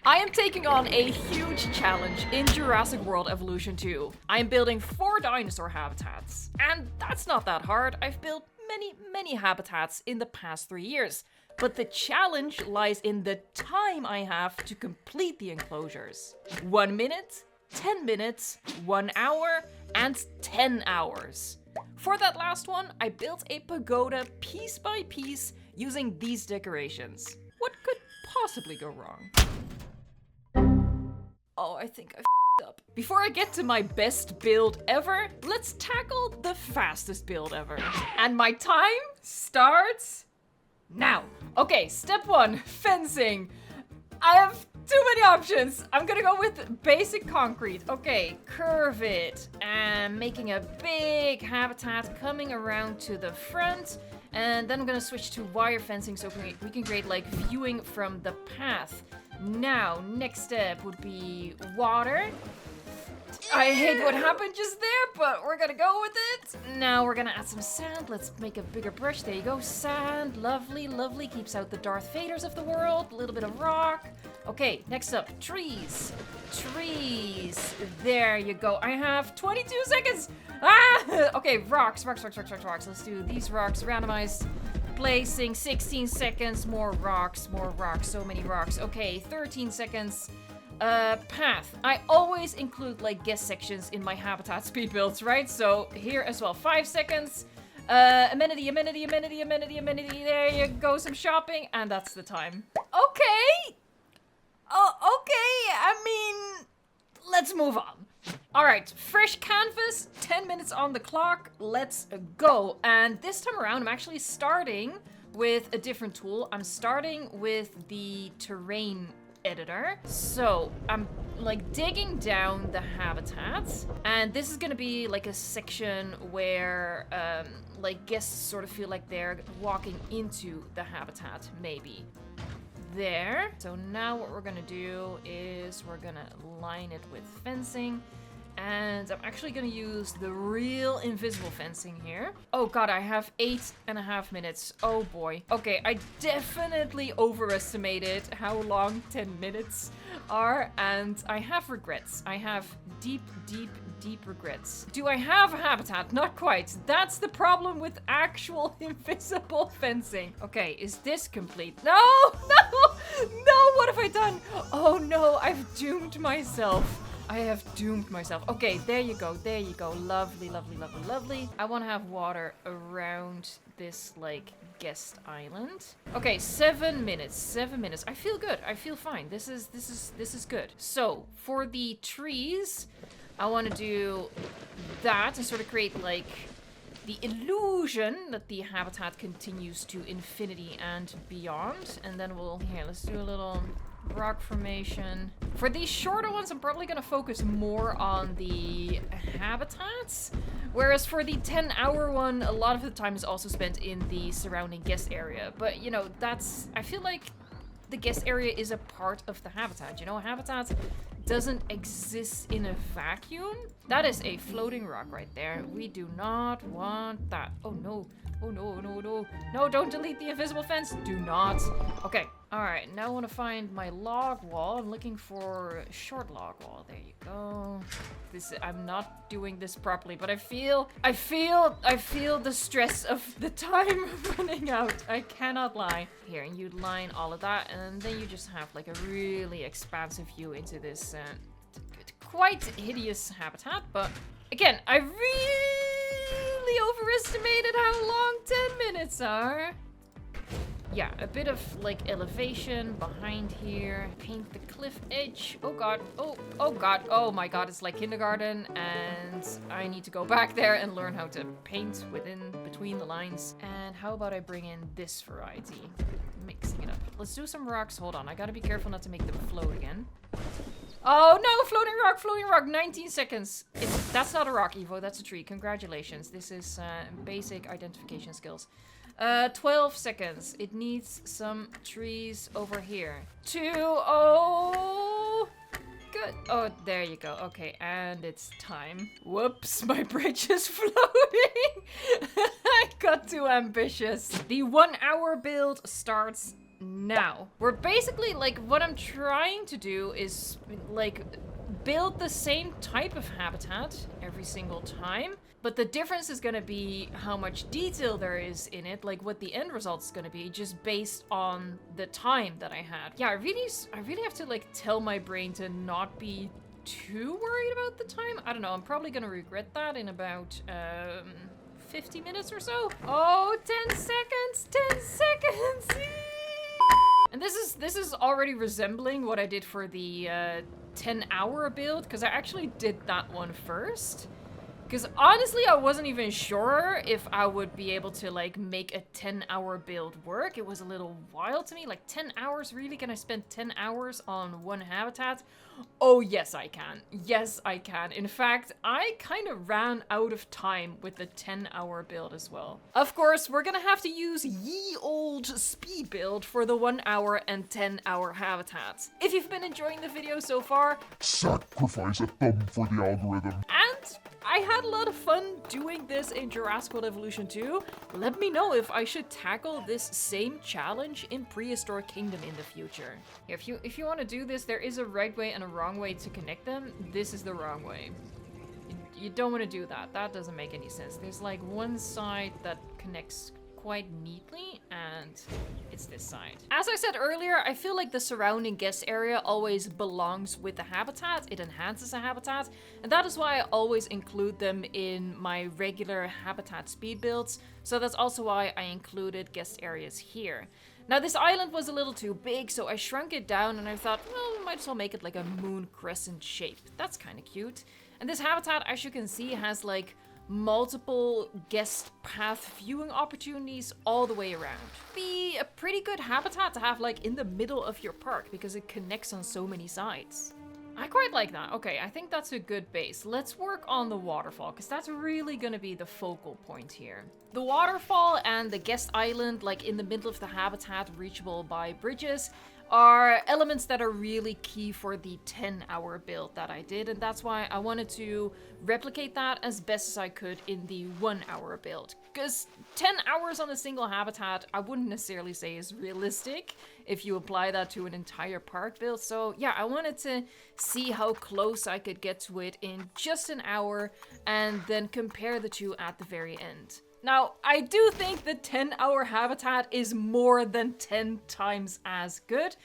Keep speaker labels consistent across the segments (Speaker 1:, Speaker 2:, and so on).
Speaker 1: I am taking on a huge challenge in Jurassic World Evolution 2. I am building 4 dinosaur habitats. And that's not that hard. I've built many habitats in the past 3 years. But the challenge lies in the time I have to complete the enclosures. 1 minute, 10 minutes, 1 hour, and 10 hours. For that last one, I built a pagoda piece by piece using these decorations. What could possibly go wrong? Oh, I think I f***ed up. Before I get to my best build ever, let's tackle the fastest build ever. And my time starts now. Okay, step 1, fencing. I have too many options. I'm gonna go with basic concrete. Okay, curve it. And making a big habitat coming around to the front. And then I'm gonna switch to wire fencing so we can create like viewing from the path. Now, next step would be water. I hate what happened just there, but we're gonna go with it. Now we're gonna add some sand. Let's make a bigger brush. There you go. Sand. Lovely, lovely. Keeps out the Darth Vaders of the world. A little bit of rock. Okay, next up, trees. Trees. There you go. I have 22 seconds. Ah! Okay, rocks. Let's do these rocks. Randomized. Placing 16 seconds. More rocks. So many rocks. Okay, 13 seconds. Path. I always include like guest sections in my habitat speed builds, right? So here as well. 5 seconds. Amenity. There you go. Some shopping. And that's the time. Okay. Oh, okay. I mean, let's move on. All right, fresh canvas, 10 minutes on the clock, let's go. And this time around, I'm actually starting with a different tool. I'm starting with the terrain editor. So I'm like digging down the habitats, and this is gonna be like a section where like guests sort of feel like they're walking into the habitat, maybe. There. So now what we're gonna do is we're gonna line it with fencing, and I'm actually gonna use the real invisible fencing here. Oh god, I have 8.5 minutes. Oh boy. Okay, I definitely overestimated how long 10 minutes are, and I have regrets. I have deep regrets. Do I have a habitat? Not quite. That's the problem with actual invisible fencing. Okay, is this complete? No! What have I done? Oh no, I've doomed myself. I have doomed myself. Okay, there you go. Lovely. I want to have water around this, like, guest island. Okay, 7 minutes. I feel good. I feel fine. This is good. So, for the trees, I want to do that and sort of create, like, the illusion that the habitat continues to infinity and beyond. And then let's do a little rock formation. For these shorter ones, I'm probably going to focus more on the habitats. Whereas for the 10-hour one, a lot of the time is also spent in the surrounding guest area. But, you know, I feel like the guest area is a part of the habitat. You know, a habitat doesn't exist in a vacuum. That is a floating rock right there. We do not want that. Oh no. No, don't delete the invisible fence. Do not. Okay. All right. Now I want to find my log wall. I'm looking for a short log wall. There you go. I'm not doing this properly, but I feel the stress of the time running out. I cannot lie. Here, and you line all of that, and then you just have like a really expansive view into this quite hideous habitat. But again, I really overestimated how long 10 minutes are. Yeah, a bit of like elevation behind here. Paint the cliff edge. Oh god. Oh god. Oh my god, it's like kindergarten, and I need to go back there and learn how to paint between the lines. And how about I bring in this variety? Mixing it up. Let's do some rocks. Hold on, I gotta be careful not to make them float again. Oh no, floating rock, 19 seconds. That's not a rock, Evo, that's a tree. Congratulations. This is basic identification skills. 12 seconds. It needs some trees over here. 2, oh, good. Oh, there you go. Okay, and it's time. Whoops, my bridge is floating. I got too ambitious. The 1 hour build starts Now, we're basically, like, what I'm trying to do is, like, build the same type of habitat every single time, but the difference is gonna be how much detail there is in it, like what the end result is gonna be, just based on the time that I had. Yeah, I really have to, like, tell my brain to not be too worried about the time. I don't know, I'm probably gonna regret that in about, 50 minutes or so. Oh, 10 seconds, 10 seconds! And this is already resembling what I did for the 10-hour build, because I actually did that one first. Because honestly, I wasn't even sure if I would be able to, like, make a 10-hour build work. It was a little wild to me. Like, 10 hours? Really? Can I spend 10 hours on one habitat? Oh, yes, I can. Yes, I can. In fact, I kind of ran out of time with the 10-hour build as well. Of course, we're gonna have to use ye old speed build for the 1 hour and 10-hour habitats. If you've been enjoying the video so far,
Speaker 2: sacrifice a thumb for the algorithm.
Speaker 1: And I had a lot of fun doing this in Jurassic World Evolution 2. Let me know if I should tackle this same challenge in Prehistoric Kingdom in the future. If you want to do this, there is a right way and a wrong way to connect them. This is the wrong way. You don't want to do that. That doesn't make any sense. There's like one side that connects quite neatly, and it's this side. As I said earlier, I feel like the surrounding guest area always belongs with the habitat. It enhances the habitat, and that is why I always include them in my regular habitat speed builds. So that's also why I included guest areas here. Now, this island was a little too big, so I shrunk it down, and I thought, well, might as well make it like a moon crescent shape. That's kind of cute. And this habitat, as you can see, has like multiple guest path viewing opportunities all the way around. Be a pretty good habitat to have like in the middle of your park because it connects on so many sides. I quite like that. Okay, I think that's a good base. Let's work on the waterfall because that's really gonna be the focal point here. The waterfall and the guest island, like in the middle of the habitat, reachable by bridges, are elements that are really key for the 10-hour build that I did, and that's why I wanted to replicate that as best as I could in the 1-hour build. Because 10 hours on a single habitat, I wouldn't necessarily say is realistic if you apply that to an entire park build. So yeah, I wanted to see how close I could get to it in just an hour and then compare the two at the very end. Now, I do think the 10-hour habitat is more than 10 times as good,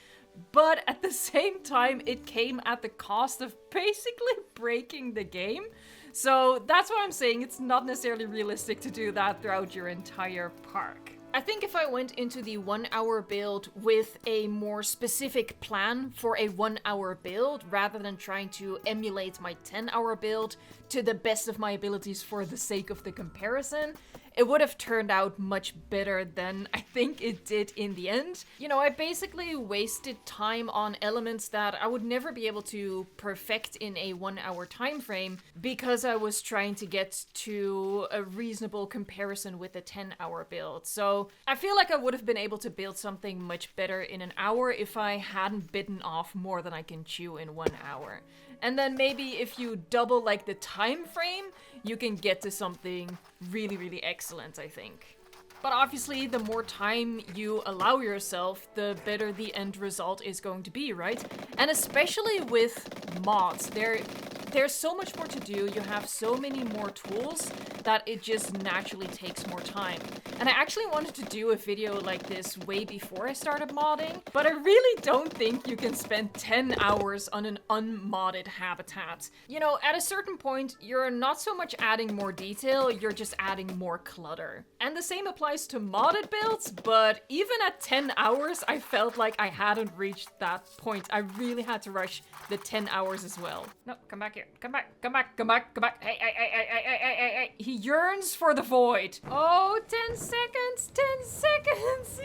Speaker 1: but at the same time, it came at the cost of basically breaking the game. So that's why I'm saying it's not necessarily realistic to do that throughout your entire park. I think if I went into the 1-hour build with a more specific plan for a 1-hour build, rather than trying to emulate my 10-hour build to the best of my abilities for the sake of the comparison, it would have turned out much better than I think it did in the end. You know, I basically wasted time on elements that I would never be able to perfect in a 1-hour time frame because I was trying to get to a reasonable comparison with a 10-hour build. So I feel like I would have been able to build something much better in an hour if I hadn't bitten off more than I can chew in 1 hour. And then maybe if you double like the time frame, you can get to something really, really excellent, I think. But obviously, the more time you allow yourself, the better the end result is going to be, right? And especially with mods, there's so much more to do. You have so many more tools that it just naturally takes more time. And I actually wanted to do a video like this way before I started modding, but I really don't think you can spend 10 hours on an unmodded habitat. You know, at a certain point, you're not so much adding more detail, you're just adding more clutter. And the same applies to modded builds, but even at 10 hours, I felt like I hadn't reached that point. I really had to rush the 10 hours as well. No, come back here. Come back, come back, come back, come back. Hey. He yearns for the void. Oh, 10 seconds, 10 seconds.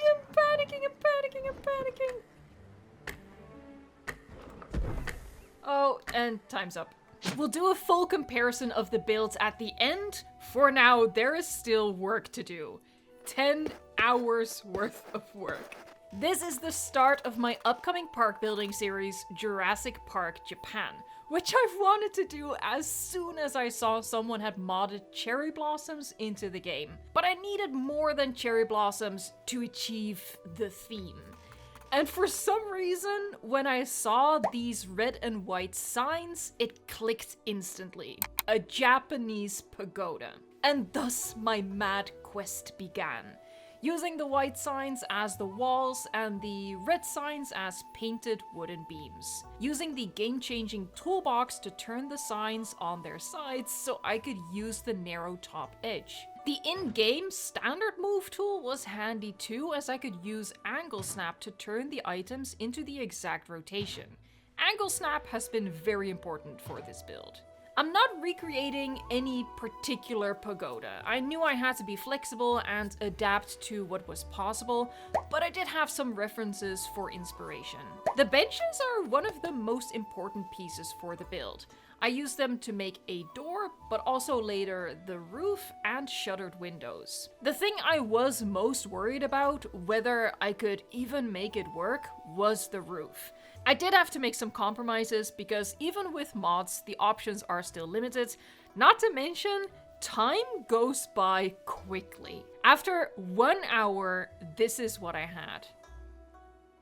Speaker 1: I'm panicking. Oh, and time's up. We'll do a full comparison of the builds at the end. For now, there is still work to do. 10 hours worth of work. This is the start of my upcoming park building series, Jurassic Park Japan, which I've wanted to do as soon as I saw someone had modded cherry blossoms into the game. But I needed more than cherry blossoms to achieve the theme. And for some reason, when I saw these red and white signs, it clicked instantly. A Japanese pagoda. And thus my mad quest began. Using the white signs as the walls and the red signs as painted wooden beams. Using the game-changing toolbox to turn the signs on their sides so I could use the narrow top edge. The in-game standard move tool was handy too, as I could use angle snap to turn the items into the exact rotation. Angle snap has been very important for this build. I'm not recreating any particular pagoda. I knew I had to be flexible and adapt to what was possible, but I did have some references for inspiration. The benches are one of the most important pieces for the build. I used them to make a door, but also later the roof and shuttered windows. The thing I was most worried about, whether I could even make it work, was the roof. I did have to make some compromises because even with mods, the options are still limited. Not to mention, time goes by quickly. After 1 hour, this is what I had.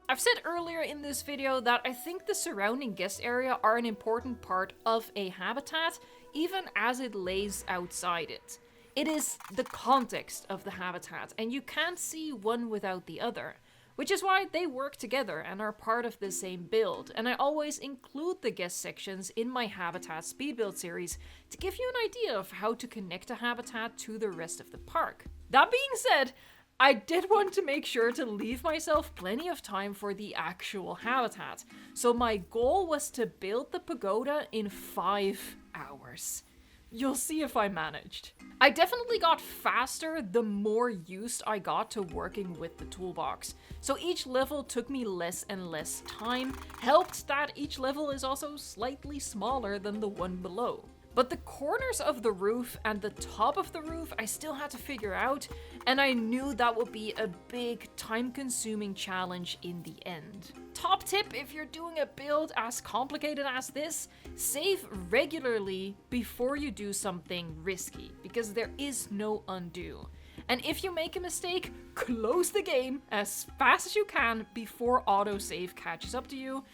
Speaker 1: I've said earlier in this video that I think the surrounding guest area are an important part of a habitat, even as it lays outside it. It is the context of the habitat, and you can't see one without the other. Which is why they work together and are part of the same build, and I always include the guest sections in my Habitat speed build series to give you an idea of how to connect a habitat to the rest of the park. That being said, I did want to make sure to leave myself plenty of time for the actual habitat, so my goal was to build the pagoda in 5 hours. You'll see if I managed. I definitely got faster the more used I got to working with the toolbox. So each level took me less and less time, helped that each level is also slightly smaller than the one below. But the corners of the roof and the top of the roof I still had to figure out, and I knew that would be a big time-consuming challenge in the end. Top tip if you're doing a build as complicated as this, save regularly before you do something risky, because there is no undo. And if you make a mistake, close the game as fast as you can before autosave catches up to you.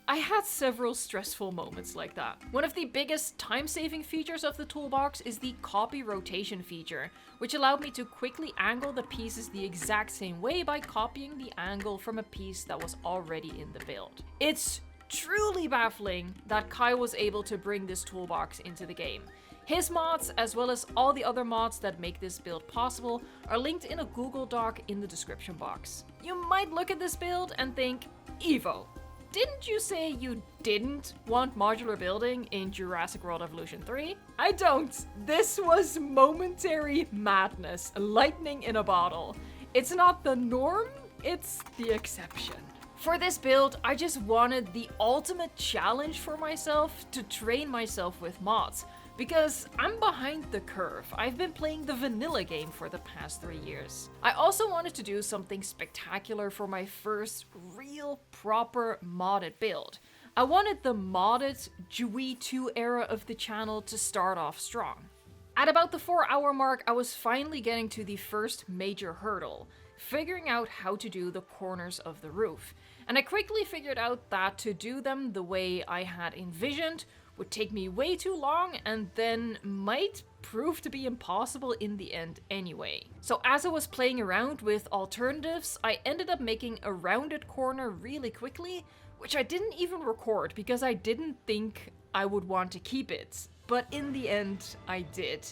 Speaker 1: I had several stressful moments like that. One of the biggest time-saving features of the toolbox is the copy rotation feature, which allowed me to quickly angle the pieces the exact same way by copying the angle from a piece that was already in the build. It's truly baffling that Kai was able to bring this toolbox into the game. His mods, as well as all the other mods that make this build possible, are linked in a Google Doc in the description box. You might look at this build and think, Evo, didn't you say you didn't want modular building in Jurassic World Evolution 3? I don't. This was momentary madness, lightning in a bottle. It's not the norm, it's the exception. For this build, I just wanted the ultimate challenge for myself to train myself with mods. Because I'm behind the curve. I've been playing the vanilla game for the past 3 years. I also wanted to do something spectacular for my first real proper modded build. I wanted the modded Jui 2 era of the channel to start off strong. At about the 4-hour mark, I was finally getting to the first major hurdle, figuring out how to do the corners of the roof. And I quickly figured out that to do them the way I had envisioned would take me way too long and then might prove to be impossible in the end anyway. So as I was playing around with alternatives, I ended up making a rounded corner really quickly, which I didn't even record because I didn't think I would want to keep it. But in the end, I did.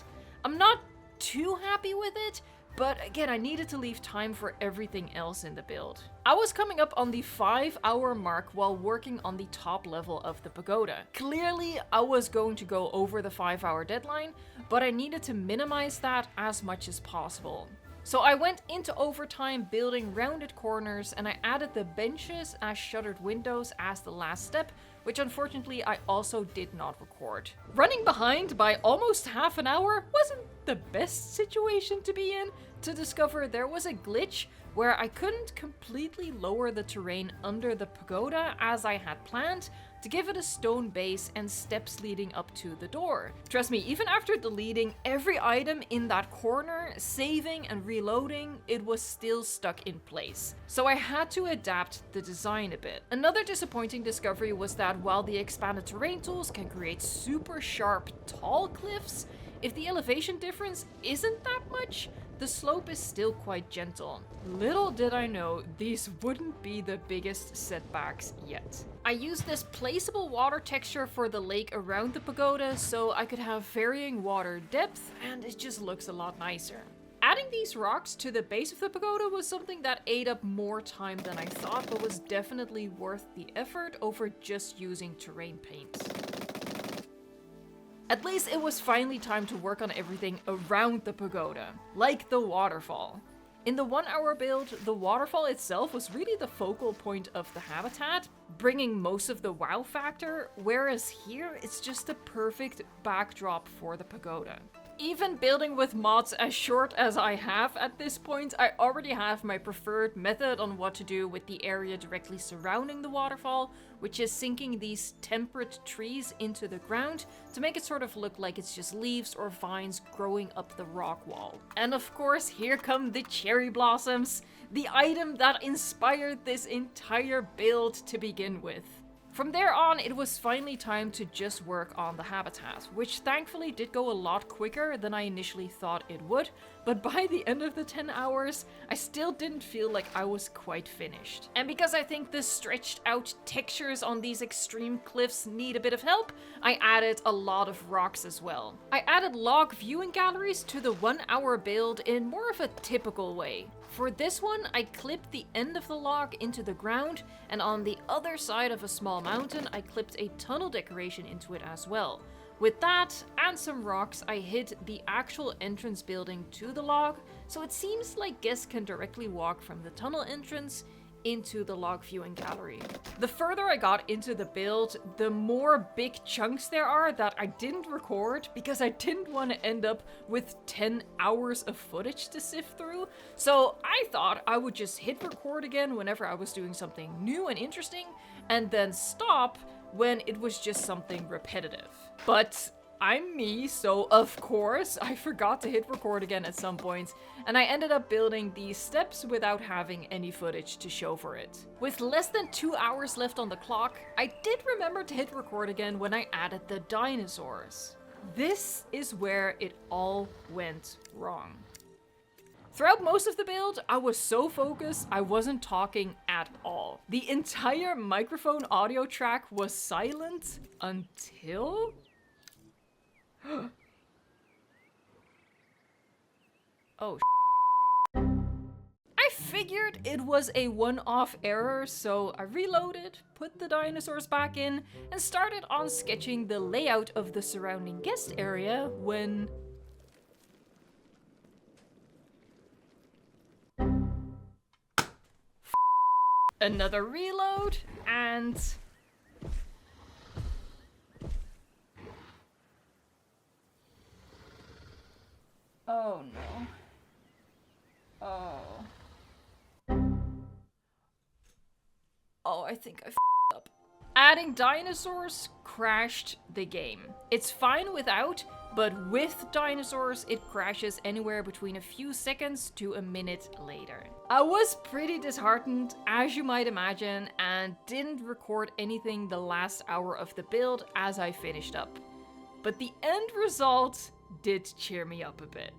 Speaker 1: I'm not too happy with it, but again, I needed to leave time for everything else in the build. I was coming up on the 5-hour mark while working on the top level of the pagoda. Clearly, I was going to go over the 5-hour deadline, but I needed to minimize that as much as possible. So I went into overtime building rounded corners, and I added the benches as shuttered windows as the last step, which unfortunately I also did not record. Running behind by almost half an hour wasn't the best situation to be in, to discover there was a glitch where I couldn't completely lower the terrain under the pagoda as I had planned, to give it a stone base and steps leading up to the door. Trust me, even after deleting every item in that corner, saving and reloading, it was still stuck in place. So I had to adapt the design a bit. Another disappointing discovery was that while the expanded terrain tools can create super sharp, tall cliffs, if the elevation difference isn't that much, the slope is still quite gentle. Little did I know these wouldn't be the biggest setbacks yet. I used this placeable water texture for the lake around the pagoda so I could have varying water depth, and it just looks a lot nicer. Adding these rocks to the base of the pagoda was something that ate up more time than I thought, but was definitely worth the effort over just using terrain paint. At least it was finally time to work on everything around the pagoda, like the waterfall. In the 1 hour build, the waterfall itself was really the focal point of the habitat, bringing most of the wow factor, whereas here it's just the perfect backdrop for the pagoda. Even building with mods as short as I have at this point, I already have my preferred method on what to do with the area directly surrounding the waterfall, which is sinking these temperate trees into the ground to make it sort of look like it's just leaves or vines growing up the rock wall. And of course, here come the cherry blossoms, the item that inspired this entire build to begin with. From there on, it was finally time to just work on the habitat, which thankfully did go a lot quicker than I initially thought it would, but by the end of the 10 hours, I still didn't feel like I was quite finished. And because I think the stretched out textures on these extreme cliffs need a bit of help, I added a lot of rocks as well. I added log viewing galleries to the 1 hour build in more of a typical way. For this one, I clipped the end of the log into the ground, and on the other side of a small mountain, I clipped a tunnel decoration into it as well. With that, and some rocks, I hid the actual entrance building to the log, so it seems like guests can directly walk from the tunnel entrance into the log viewing gallery. The further I got into the build, the more big chunks there are that I didn't record because I didn't want to end up with 10 hours of footage to sift through. So I thought I would just hit record again whenever I was doing something new and interesting, and then stop when it was just something repetitive. But I'm me, so of course I forgot to hit record again at some point, and I ended up building these steps without having any footage to show for it. With less than 2 hours left on the clock, I did remember to hit record again when I added the dinosaurs. This is where it all went wrong. Throughout most of the build, I was so focused I wasn't talking at all. The entire microphone audio track was silent until... Oh, I figured it was a one-off error, so I reloaded, put the dinosaurs back in, and started on sketching the layout of the surrounding guest area when... Another reload, and... Oh no. Oh, I think I f***ed up. Adding dinosaurs crashed the game. It's fine without, but with dinosaurs, it crashes anywhere between a few seconds to a minute later. I was pretty disheartened, as you might imagine, and didn't record anything the last hour of the build as I finished up. But the end result did cheer me up a bit.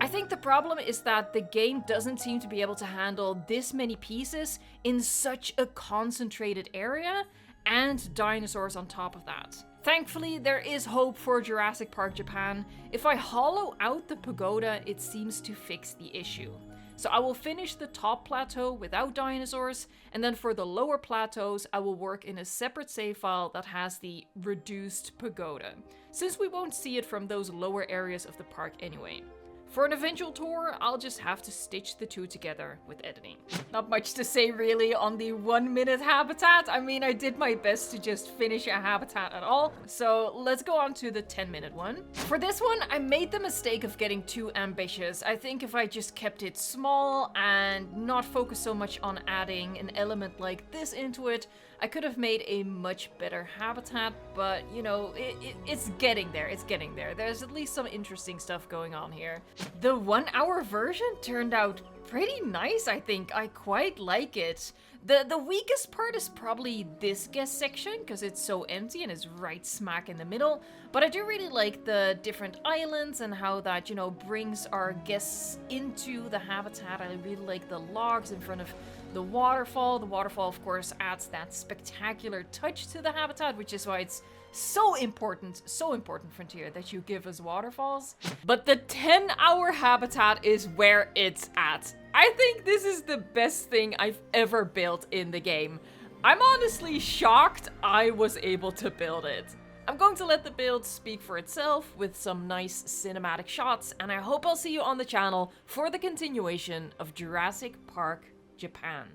Speaker 1: I think the problem is that the game doesn't seem to be able to handle this many pieces in such a concentrated area, and dinosaurs on top of that. Thankfully, there is hope for Jurassic Park Japan. If I hollow out the pagoda, it seems to fix the issue. So I will finish the top plateau without dinosaurs, and then for the lower plateaus, I will work in a separate save file that has the reduced pagoda, since we won't see it from those lower areas of the park anyway. For an eventual tour, I'll just have to stitch the two together with editing. Not much to say really on the 1 minute habitat. I mean, I did my best to just finish a habitat at all. So let's go on to the 10-minute one. For this one, I made the mistake of getting too ambitious. I think if I just kept it small and not focus so much on adding an element like this into it, I could have made a much better habitat, but you know, it's getting there, it's getting there. There's at least some interesting stuff going on here. The 1 hour version turned out pretty nice, I think. I quite like it. The weakest part is probably this guest section, because it's so empty and is right smack in the middle. But I do really like the different islands and how that, you know, brings our guests into the habitat. I really like the logs in front of the waterfall. The waterfall, of course, adds that spectacular touch to the habitat, which is why it's so important, Frontier, that you give us waterfalls. But the 10-hour habitat is where it's at. I think this is the best thing I've ever built in the game. I'm honestly shocked I was able to build it. I'm going to let the build speak for itself with some nice cinematic shots, and I hope I'll see you on the channel for the continuation of Jurassic Park Japan.